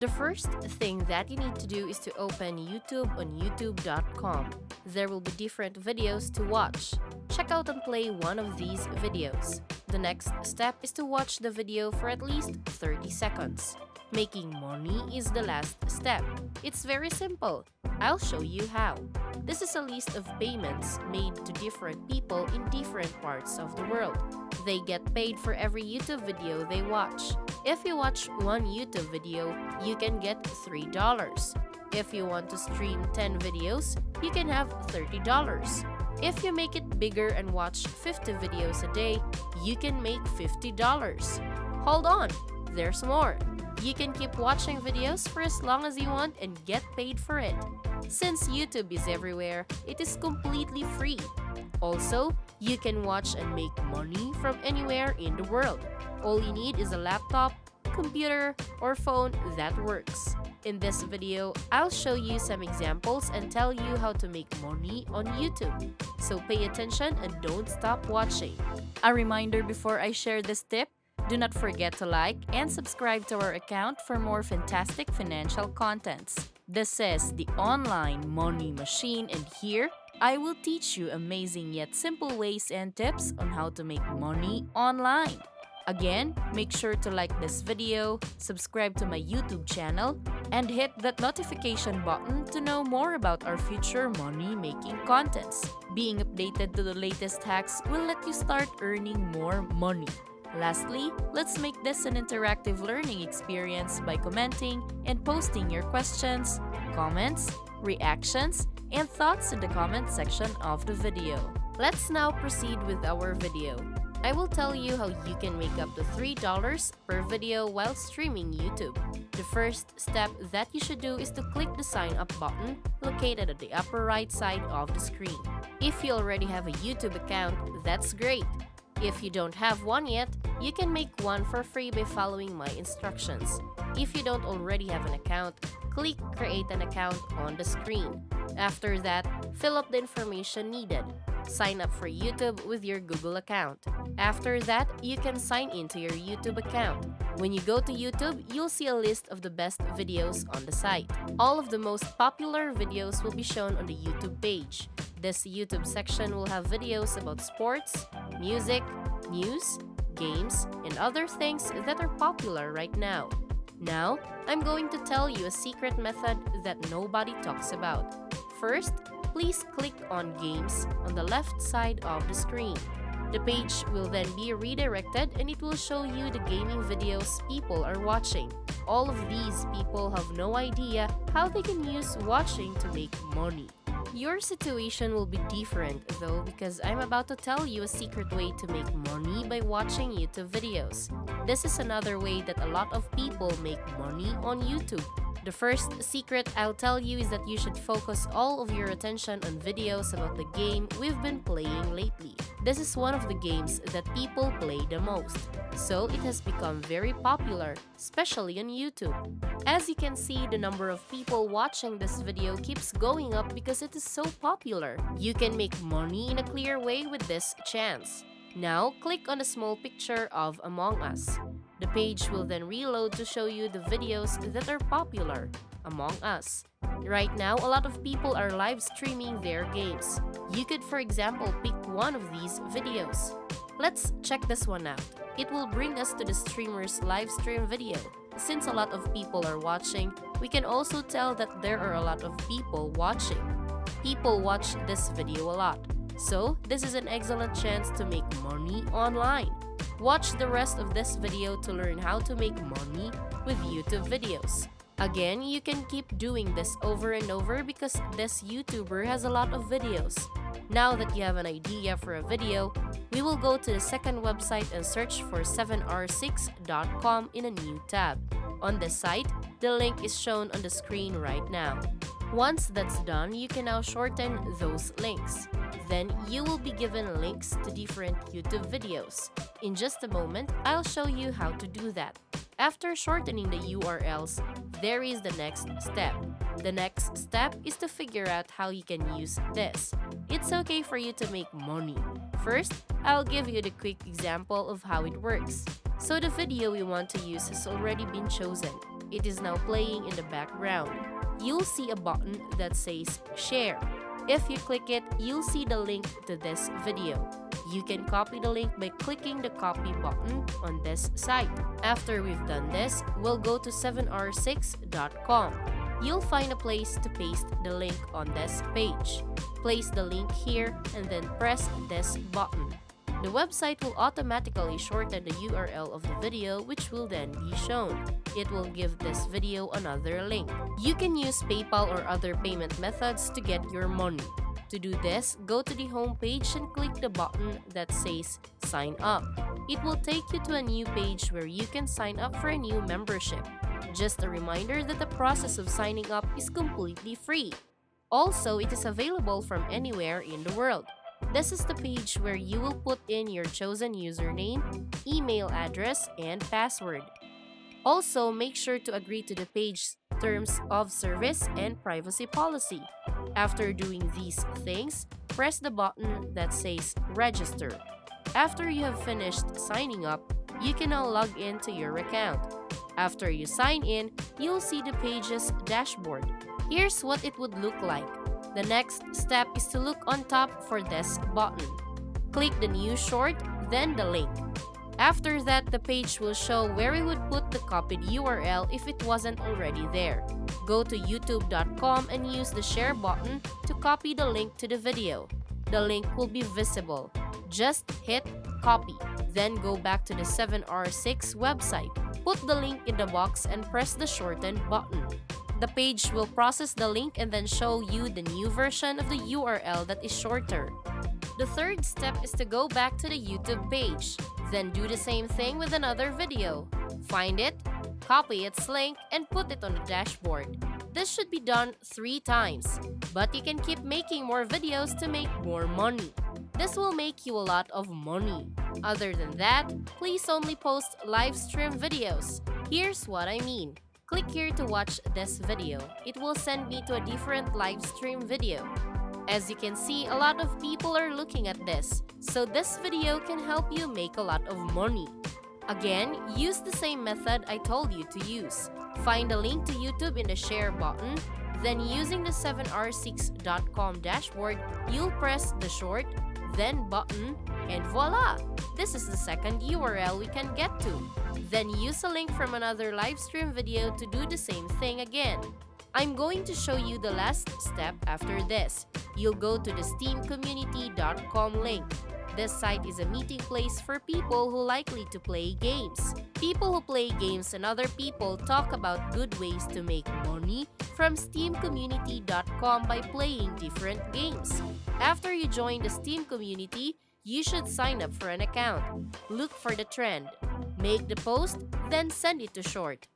The first thing that you need to do is to open YouTube on youtube.com. There will be different videos to watch. Check out and play one of these videos. The next step is to watch the video for at least 30 seconds. Making money is the last step. It's very simple. I'll show you how. This is a list of payments made to different people in different parts of the world. They get paid for every YouTube video they watch. If you watch one YouTube video, you can get $3. If you want to stream 10 videos, you can have $30. If you make it bigger and watch 50 videos a day, you can make $50. Hold on, there's more. You can keep watching videos for as long as you want and get paid for it. Since YouTube is everywhere, it is completely free. Also, you can watch and make money from anywhere in the world. All you need is a laptop, computer, or phone that works. In this video, I'll show you some examples and tell you how to make money on YouTube. So pay attention and don't stop watching. A reminder before I share this tip, do not forget to like and subscribe to our account for more fantastic financial contents. This is the Online Money Machine, and here I will teach you amazing yet simple ways and tips on how to make money online. Again, make sure to like this video, subscribe to my YouTube channel, and hit that notification button to know more about our future money-making contents. Being updated to the latest hacks will let you start earning more money. Lastly, let's make this an interactive learning experience by commenting and posting your questions, comments, reactions, and thoughts in the comment section of the video. Let's now proceed with our video. I will tell you how you can make up to $3 per video while streaming YouTube. The first step that you should do is to click the sign up button located at the upper right side of the screen. If you already have a YouTube account, that's great. If you don't have one yet, you can make one for free by following my instructions. If you don't already have an account, click Create an Account on the screen. After that, fill up the information needed. Sign up for YouTube with your Google account. After that, you can sign into your YouTube account. When you go to YouTube, you'll see a list of the best videos on the site. All of the most popular videos will be shown on the YouTube page. This YouTube section will have videos about sports, music, news, games, and other things that are popular right now. Now, I'm going to tell you a secret method that nobody talks about. First, please click on Games on the left side of the screen. The page will then be redirected and it will show you the gaming videos people are watching. All of these people have no idea how they can use watching to make money. Your situation will be different though, because I'm about to tell you a secret way to make money by watching YouTube videos. This is another way that a lot of people make money on YouTube. The first secret I'll tell you is that you should focus all of your attention on videos about the game we've been playing lately. This is one of the games that people play the most, so it has become very popular, especially on YouTube. As you can see, the number of people watching this video keeps going up because it is so popular. You can make money in a clear way with this chance. Now, click on the small picture of Among Us. The page will then reload to show you the videos that are popular, Among Us. Right now, a lot of people are live streaming their games. You could, for example, pick one of these videos. Let's check this one out. It will bring us to the streamer's live stream video. Since a lot of people are watching, we can also tell that there are a lot of people watching. People watch this video a lot. So, this is an excellent chance to make money online. Watch the rest of this video to learn how to make money with YouTube videos. Again, you can keep doing this over and over because this YouTuber has a lot of videos. Now that you have an idea for a video, we will go to the second website and search for 7r6.com in a new tab. On this site, the link is shown on the screen right now. Once that's done, you can now shorten those links. Then you will be given links to different YouTube videos. In just a moment, I'll show you how to do that. After shortening the URLs, there is the next step. The next step is to figure out how you can use this. It's okay for you to make money. First, I'll give you the quick example of how it works. So the video we want to use has already been chosen. It is now playing in the background. You'll see a button that says Share. If you click it, you'll see the link to this video. You can copy the link by clicking the copy button on this site. After we've done this, we'll go to 7r6.com. You'll find a place to paste the link on this page. Place the link here and then press this button. The website will automatically shorten the URL of the video, which will then be shown. It will give this video another link. You can use PayPal or other payment methods to get your money. To do this, go to the home page and click the button that says Sign Up. It will take you to a new page where you can sign up for a new membership. Just a reminder that the process of signing up is completely free. Also, it is available from anywhere in the world. This is the page where you will put in your chosen username, email address, and password. Also, make sure to agree to the page's terms of service and privacy policy. After doing these things, press the button that says Register. After you have finished signing up, you can now log into your account. After you sign in, you'll see the page's dashboard. Here's what it would look like. The next step is to look on top for this button. Click the new short, then the link. After that, the page will show where we would put the copied URL if it wasn't already there. Go to youtube.com and use the share button to copy the link to the video. The link will be visible. Just hit copy, then go back to the 7r6 website. Put the link in the box and press the shortened button. The page will process the link and then show you the new version of the URL that is shorter. The third step is to go back to the YouTube page. Then do the same thing with another video. Find it, copy its link, and put it on the dashboard. This should be done 3 times, but you can keep making more videos to make more money. This will make you a lot of money. Other than that, please only post live stream videos. Here's what I mean. Click here to watch this video. It will send me to a different live stream video. As you can see, a lot of people are looking at this, so this video can help you make a lot of money. Again, use the same method I told you to use. Find a link to YouTube in the share button, then using the 7r6.com dashboard, you'll press the short, then button, and voila! This is the second URL we can get to. Then use a link from another live stream video to do the same thing again. I'm going to show you the last step after this. You'll go to the steamcommunity.com link. This site is a meeting place for people who likely to play games. People who play games and other people talk about good ways to make money from steamcommunity.com by playing different games. After you join the Steam community, you should sign up for an account. Look for the trend. Make the post, then send it to short.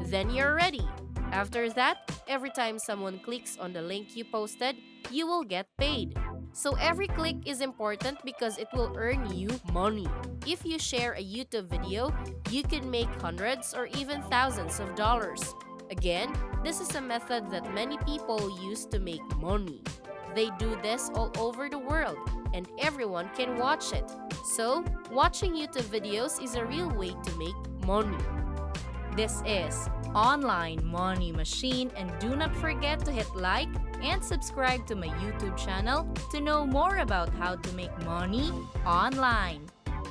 Then you're ready. After that, every time someone clicks on the link you posted, you will get paid. So every click is important because it will earn you money. If you share a YouTube video, you can make hundreds or even thousands of dollars. Again, this is a method that many people use to make money. They do this all over the world, and everyone can watch it. So, watching YouTube videos is a real way to make money. This is Online Money Machine, and do not forget to hit like and subscribe to my YouTube channel to know more about how to make money online.